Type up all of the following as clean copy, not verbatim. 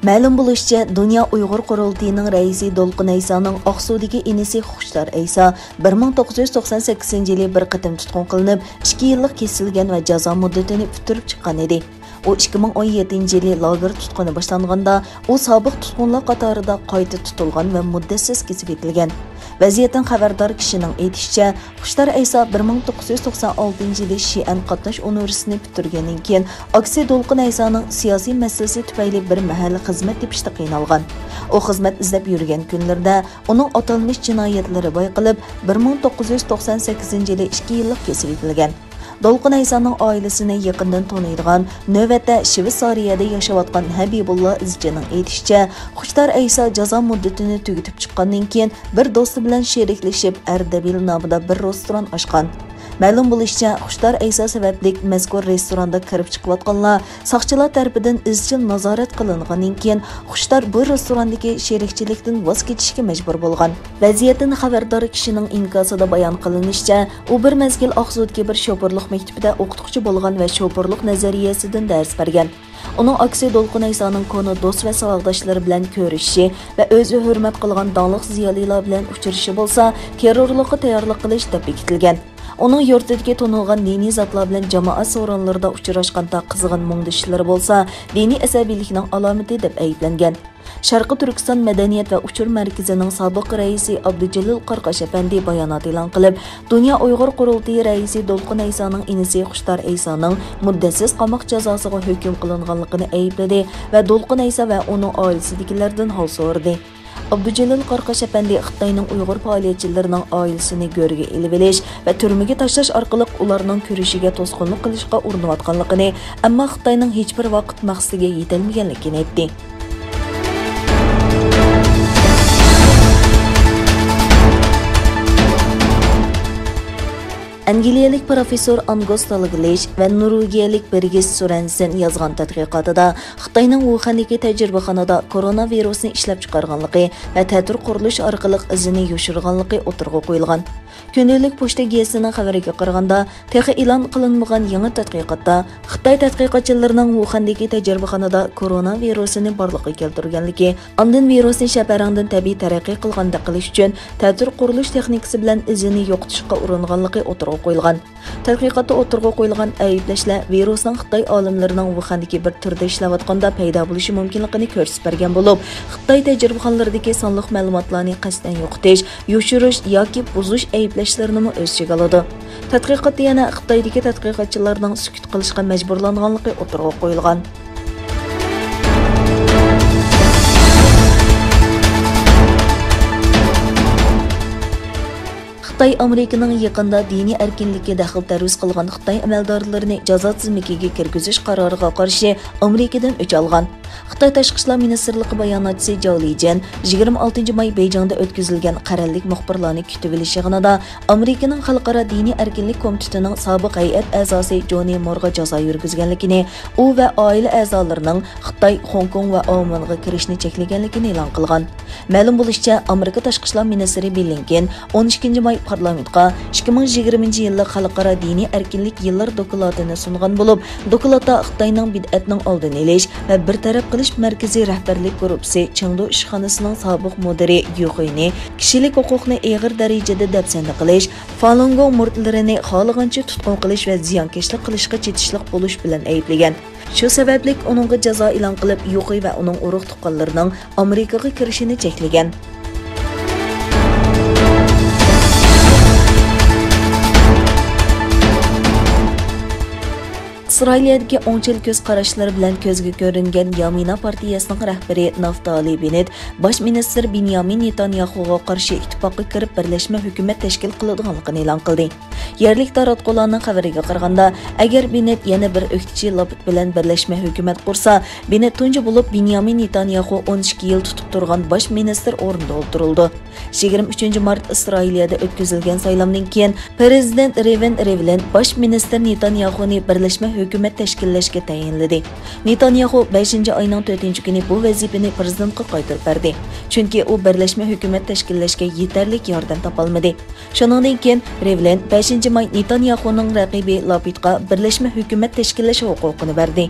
Ma'lum bo'lishicha, Dunyo Uyg'ur qurultiyining raisi Dolqin Aysoning Oqsuvdagi inisi Xushtar Ayso 1998-yili bir qatim tutqun qilinib, 2 yillik kesilgan va jazo muddatini bitirib chiqqan edi. O 2017-yili lager tutquni boshlanganda, u sobiq tutqunlar qatorida qayta tutilgan va muddatsiz kesib etilgan. Vəziyyətin xəbərdar kişinin aytishicha, Xushtar Ayso 1996-yili Şian qatnash universitetini bitirgandan keyin aksi Dolqin Aysoning siyosiy masalasi tufayli bir mahalla xizmat tepishda qiynalgan. O xizmat izlab yurgan kunlarda uning atalmish jinoyatlari bayqalib 1998-yili 2 yillik kesib etilgan. Dolqin Aysoning oilasini yaqindan tanıydigan, navbatda Shveysariyada yashayotgan Habibullah izchining aytishicha, Xushtar Ayso jazo muddatini tugatib chiqqandan keyin bir do'sti bilan sheriklashib Ardabil nomida bir restoran ochgan. Ma'lum bo'lishicha, Xushtar Ayso sababli mazkur restoranda kirib chiqayotganlar soqchilar tomonidan izchil nazorat qilingandan keyin Xushtar bu restorandagi sherikchilikdan voz kechishga majbur bo'lgan. Vaziyatdan xabardor kishining inkosida bayon qilinishicha, u bir mezgil Oqsudagi bir shopurlik maktabida o'qituvchi bo'lgan va shopurlik nazariyasidan dars bergan. Uning aksi Dolqin Aysoning konu do'st va savoldoshlari bilan ko'rishishi va o'zi hurmat qilgan donliq ziyolilar bilan uchrashishi bo'lsa, terrorlikqa tayyorlik qilish deb bekitilgan. Onun yurtidagi tonilgan diniy zotlar bilan jamoat so'rinlarida uchrashganda qizg'in mungdishlari bo'lsa, diniy asabiylikning alomati deb ayblangan. Sharqi Turkiston madaniyat va uchur markazining sobiq raisi Abdujalil Qarqash apandi bayonot e'lon qilib, Dunyo Uyg'ur qurultiyi raisi Dolqin Aysoning inisi Xushtar Aysoning muddatsiz qamoq jazosiga hukm qilinganligini aybladi va Dolqin Ayso va uning oilasidagilardan hol so'radi. Abdujalil Qarqash apandi Xitoyning Uyg'ur faoliyatchilarining oilasini go'rga ilib olish va turmaga tashlash orqali ularning kurishiga to'sqinlik qilishga urinayotganligini, ammo Xitoyning hech bir vaqt maqsadiga yetilmaganligini aytdi. Angliyalik professor Angus Dalglish va Norvegiyalik Birgis Sorensen yozgan tadqiqotida Xitoyning Wuhandagi tajribaxonada koronavirusni ishlab chiqarganligi va ta'tir qurilish orqali izini yoshirganligi o'tirg'a qo'yilgan. Kundalik pochta gazetining xabariga qaraganda, texi e'lon qilinmagan yangi tadqiqotda Xitoy tadqiqotchilarining Wuhandagi tajribaxonada koronavirusini borliqqa keltirganligi, ondan virusni shaharangdan tabiiy taraqqiy qilganda qilish uchun ta'tir qurilish texnikasi bilan izini yo'qotishga uringanligi o'tirg'a qo'yilgan. Tadqiqotda o'tirg'a qo'yilgan ayblashlar virusning Xitoy olimlarining Wuhandagi bir turda ishlayotganda paydo bo'lishi mumkinligini ko'rsatib bergan bo'lib, Xitoy tajribaxonalaridagi sonliq ma'lumotlarni qasddan yo'qotish, yoshirish yoki buzish ayblashlarini o'z ichiga oladi. Tadqiqotda yana Xitoydagi tadqiqotchilarning sukut qilishga majburlanganligi o'tirg'a qo'yilgan. Xitoy Amerikaning yaqinda diniy erkinlikka daxl taruz qilgan Xitoy amaldorlarini jazo tizimiga kirgizish qaroriga qarshi Amerikadan o'ch olgan. Xitoy Tashqi ishlar ministrligi bayonotchisi Zhao Lijian 26 may Beijingda o'tkazilgan qarorlik muxbirlarni kutib olish yig'inida Amerikaning xalqaro diniy erkinlik komitetining sobiq hay'at a'zosi Johnny Moorga jazo yurgizganligini, u va oila a'zolarining Xitoy, Hong Kong va Omonga kirishni cheklaganligini e'lon qilgan. Ma'lum bo'lishicha, Amerika Tashqi ishlar ministri Billiken 12 may parlamentga 2020-yillik xalqaro diniy erkinlik yillar dokladini sungan bo'lib, dokladda Xitoyning bid'atning oldini olish va bir taraf qilish markaziy rahbarlik guruhi Chengdu ishxonasining sobiq mudiri Yuxini kishilik huquqni og'ir darajada dafsanda qilish, Falun Gong murtlarini xohlagancha tutqun qilish va ziyonkashlik qilishga chetishlik bo'lish bilan ayblagan. Shu sababli uningga jazo e'lon qilib, Yuxi va uning urug' tuqqanlarining Amerikaga kirishini cheklagan. İsrailiyadagi o'ngchil ko'z qarashlari bilan ko'zga ko'ringan Yamina partiyasining rahbari Naftali Bennett bosh ministr Benyamin Netanyahuga qarshi ittifoqqa kirib birlashma hukumat tashkil qiladiganligini e'lon qildi. Yerlik taratqularning xabariga qaraganda, agar Bennett yana bir o'qituvchi Lapid bilan birlashma hukumat qursa, Bennett tunji bo'lib Benyamin Netanyahu 12 yil tutib turgan bosh ministr o'rnida o'ldirildi. 23 mart İsrailiyada o'tkazilgan saylovdan keyin prezident Reuven Rivlin bosh ministr Netanyahuni birlashma hukumat tashkillashga tayinladi. Netanyahu 5-oyning 4-kuni bu vazifani prezidentga qaytarib berdi. Chunki u birlashma hukumat tashkillashga yetarli yordam topolmadi. Shuningdek keyin Rivlin 5-may Netanyahuning raqibi Lapidga birlashma hukumat tashkillash huquqini berdi.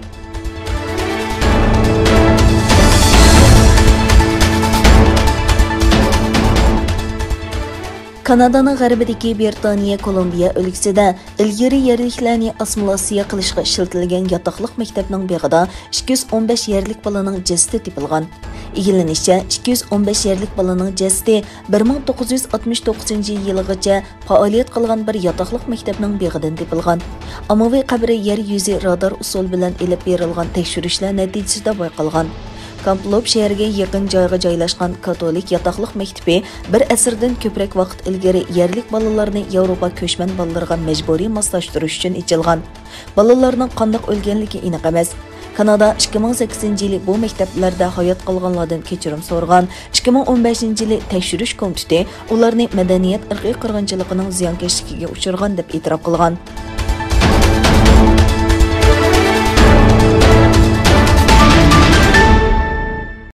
Kanadaning g'arbidagi Britaniya Kolumbiya o'lkasida ilgari yerliklarni assimilyatsiya qilishga ishlatilgan yotoqliq maktabning beg'ida 215 yerlik bolaning jasadi topilgan. Egillanishicha 215 yerlik bolaning jasadi 1969-yilgacha faoliyat qilgan bir yotoqliq maktabning beg'idan topilgan. Ommaviy qabri yer yuzi radar usul bilan elib berilgan tekshirishlar natijasida bayqalgan. Kamplop şəhərə yaxın joyga joylashgan katolik yotoqliq maktabi bir asrdan ko'proq vaqt ilgari yerlik bolalarni Yevropa ko'chman bolalarga majburiy moslashtirish uchun ochilgan. Bolalarning qanday o'lganligi aniq emas. Kanada 2008-yili bu maktablarda hayot qolganlardan kechirim so'ragan. 2015-yili tekshirish komiteti ularni madaniyat irqiy qirg'inchiligining ziyonkashligiga uchirgan deb e'tirof qilgan.